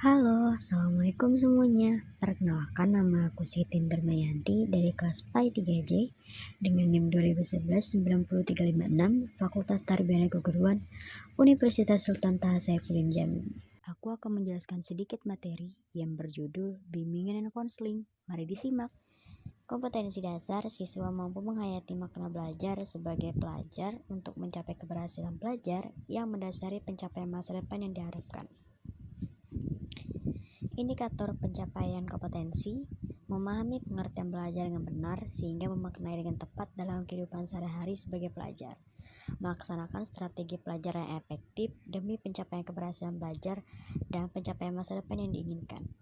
Halo, Assalamualaikum semuanya. Perkenalkan, nama aku Siti Darmayanti dari kelas PAI 3J dengan NIM 2011-90356 Fakultas Tarbiyah Keguruan Universitas Sultan Taha Saifuddin Jambi. Aku akan menjelaskan sedikit materi yang berjudul Bimbingan dan Konseling. Mari disimak. Kompetensi dasar, siswa mampu menghayati makna belajar sebagai pelajar untuk mencapai keberhasilan belajar yang mendasari pencapaian masa depan yang diharapkan. Indikator pencapaian kompetensi: memahami pengertian belajar dengan benar sehingga memaknai dengan tepat dalam kehidupan sehari-hari sebagai pelajar, melaksanakan strategi pelajaran yang efektif demi pencapaian keberhasilan belajar dan pencapaian masa depan yang diinginkan.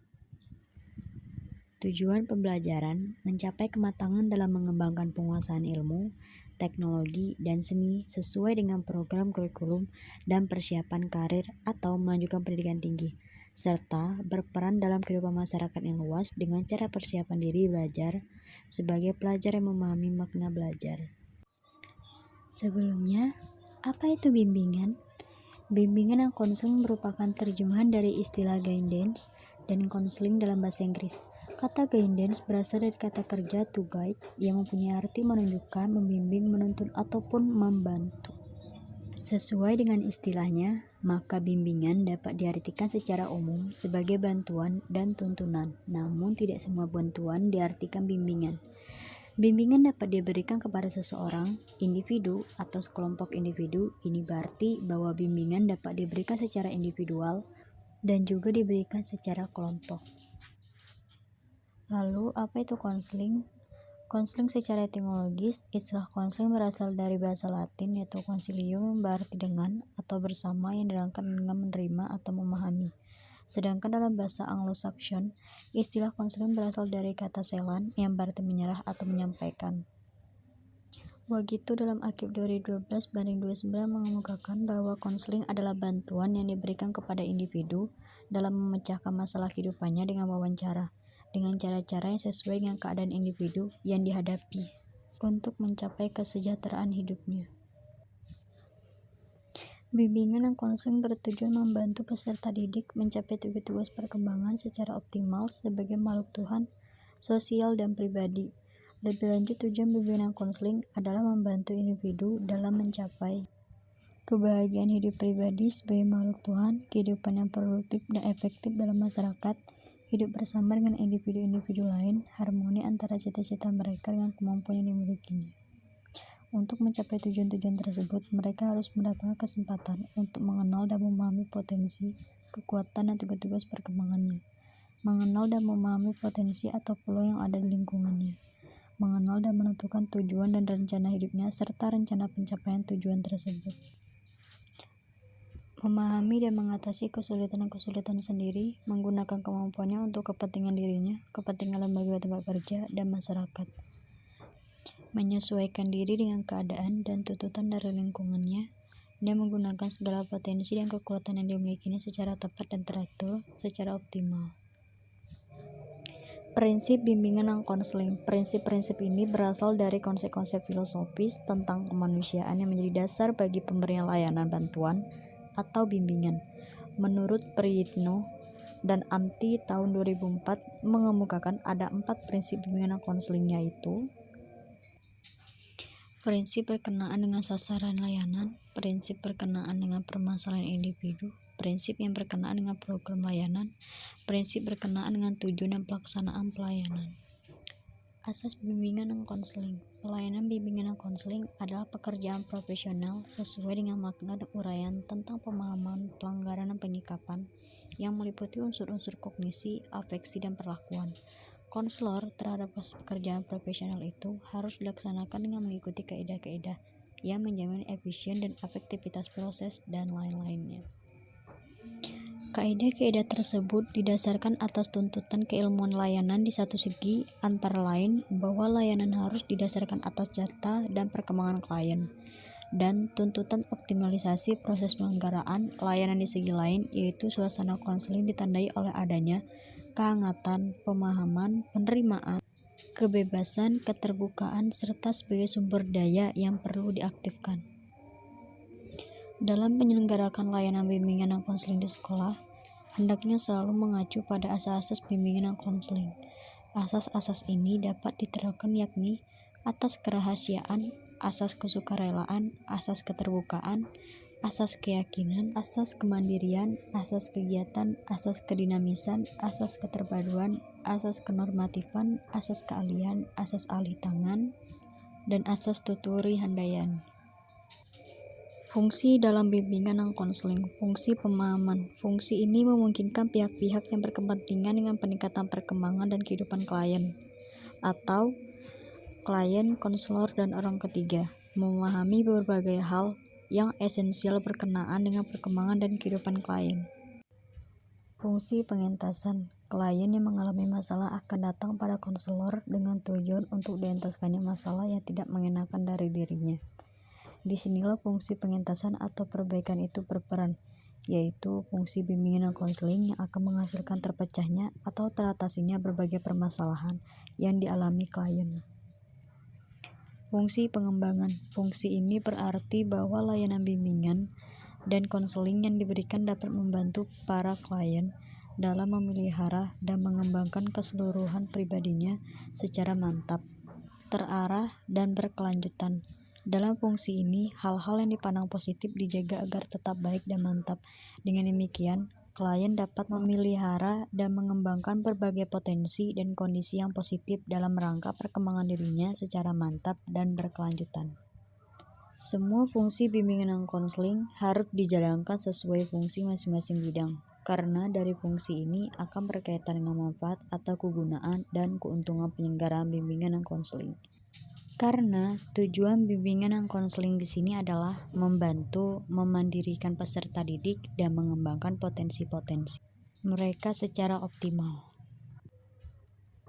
Tujuan pembelajaran: mencapai kematangan dalam mengembangkan penguasaan ilmu, teknologi, dan seni sesuai dengan program kurikulum dan persiapan karir atau melanjutkan pendidikan tinggi, serta berperan dalam kehidupan masyarakat yang luas dengan cara persiapan diri belajar sebagai pelajar yang memahami makna belajar. Sebelumnya, apa itu bimbingan? Bimbingan dan konseling merupakan terjemahan dari istilah guidance dan konseling dalam bahasa Inggris. Kata guidance berasal dari kata kerja to guide yang mempunyai arti menunjukkan, membimbing, menuntun, ataupun membantu. Sesuai dengan istilahnya, maka bimbingan dapat diartikan secara umum sebagai bantuan dan tuntunan, namun tidak semua bantuan diartikan bimbingan. Bimbingan dapat diberikan kepada seseorang, individu, atau sekelompok individu. Ini berarti bahwa bimbingan dapat diberikan secara individual dan juga diberikan secara kelompok. Lalu, apa itu konseling? Konseling secara etimologis, istilah konseling berasal dari bahasa Latin yaitu consilium yang berarti dengan atau bersama yang dirangkai dengan menerima atau memahami. Sedangkan dalam bahasa Anglo-Saxon, istilah konseling berasal dari kata selan yang berarti menyerah atau menyampaikan. Begitu dalam Akib 2012/29 mengemukakan bahwa konseling adalah bantuan yang diberikan kepada individu dalam memecahkan masalah kehidupannya dengan wawancara, dengan cara-cara yang sesuai dengan keadaan individu yang dihadapi untuk mencapai kesejahteraan hidupnya. Bimbingan dan konseling bertujuan membantu peserta didik mencapai tugas-tugas perkembangan secara optimal sebagai makhluk Tuhan, sosial, dan pribadi. Lebih lanjut, tujuan bimbingan dan konseling adalah membantu individu dalam mencapai kebahagiaan hidup pribadi sebagai makhluk Tuhan, kehidupan yang produktif dan efektif dalam masyarakat, hidup bersama dengan individu-individu lain, harmoni antara cita-cita mereka dengan kemampuan yang dimilikinya. Untuk mencapai tujuan-tujuan tersebut, mereka harus mendapatkan kesempatan untuk mengenal dan memahami potensi, kekuatan, dan tugas-tugas perkembangannya, mengenal dan memahami potensi atau peluang yang ada di lingkungannya, mengenal dan menentukan tujuan dan rencana hidupnya, serta rencana pencapaian tujuan tersebut. Memahami dan mengatasi kesulitan sendiri, menggunakan kemampuannya untuk kepentingan dirinya, kepentingan lembaga tempat kerja, dan masyarakat. Menyesuaikan diri dengan keadaan dan tuntutan dari lingkungannya, dan menggunakan segala potensi dan kekuatan yang dimilikinya secara tepat dan teratur, secara optimal. Prinsip bimbingan dan konseling. Prinsip-prinsip ini berasal dari konsep-konsep filosofis tentang kemanusiaan yang menjadi dasar bagi pemberian layanan bantuan atau bimbingan. Menurut Priyitno dan Amti tahun 2004 mengemukakan ada 4 prinsip bimbingan dan konseling, yaitu prinsip berkenaan dengan sasaran layanan, prinsip berkenaan dengan permasalahan individu, prinsip yang berkenaan dengan program layanan, prinsip berkenaan dengan tujuan dan pelaksanaan pelayanan. Asas bimbingan dan konseling. Pelayanan bimbingan dan konseling adalah pekerjaan profesional sesuai dengan makna dan uraian tentang pemahaman, pelanggaran, dan penyikapan yang meliputi unsur-unsur kognisi, afeksi, dan perlakuan. Konselor terhadap pekerjaan profesional itu harus dilaksanakan dengan mengikuti kaidah-kaidah yang menjamin efisien dan efektivitas proses dan lain-lainnya. Kaidah-kaidah tersebut didasarkan atas tuntutan keilmuan layanan di satu segi, antara lain bahwa layanan harus didasarkan atas data dan perkembangan klien, dan tuntutan optimalisasi proses penyelenggaraan layanan di segi lain, yaitu suasana konseling ditandai oleh adanya kehangatan, pemahaman, penerimaan, kebebasan, keterbukaan, serta sebagai sumber daya yang perlu diaktifkan. Dalam menyelenggarakan layanan bimbingan dan konseling di sekolah, hendaknya selalu mengacu pada asas-asas bimbingan dan konseling. Asas-asas ini dapat diterapkan yakni atas kerahasiaan, asas kesukarelaan, asas keterbukaan, asas keyakinan, asas kemandirian, asas kegiatan, asas kedinamisan, asas keterpaduan, asas kenormatifan, asas keahlian, asas alih tangan, dan asas tuturi handayani. Fungsi dalam bimbingan dan konseling. Fungsi pemahaman. Fungsi ini memungkinkan pihak-pihak yang berkepentingan dengan peningkatan perkembangan dan kehidupan klien atau klien, konselor, dan orang ketiga memahami berbagai hal yang esensial berkenaan dengan perkembangan dan kehidupan klien. Fungsi pengentasan. Klien yang mengalami masalah akan datang pada konselor dengan tujuan untuk dientaskannya masalah yang tidak mengenakan dari dirinya. Disinilah fungsi pengentasan atau perbaikan itu berperan, yaitu fungsi bimbingan dan konseling yang akan menghasilkan terpecahnya atau teratasinya berbagai permasalahan yang dialami klien. Fungsi pengembangan. Fungsi ini berarti bahwa layanan bimbingan dan konseling yang diberikan dapat membantu para klien dalam memelihara dan mengembangkan keseluruhan pribadinya secara mantap, terarah, dan berkelanjutan. Dalam fungsi ini, hal-hal yang dipandang positif dijaga agar tetap baik dan mantap. Dengan demikian, klien dapat memelihara dan mengembangkan berbagai potensi dan kondisi yang positif dalam rangka perkembangan dirinya secara mantap dan berkelanjutan. Semua fungsi bimbingan dan konseling harus dijalankan sesuai fungsi masing-masing bidang, karena dari fungsi ini akan berkaitan dengan manfaat atau kegunaan dan keuntungan penyelenggaraan bimbingan dan konseling. Karena tujuan bimbingan dan konseling di sini adalah membantu memandirikan peserta didik dan mengembangkan potensi-potensi mereka secara optimal.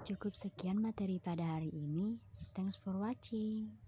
Cukup sekian materi pada hari ini. Thanks for watching.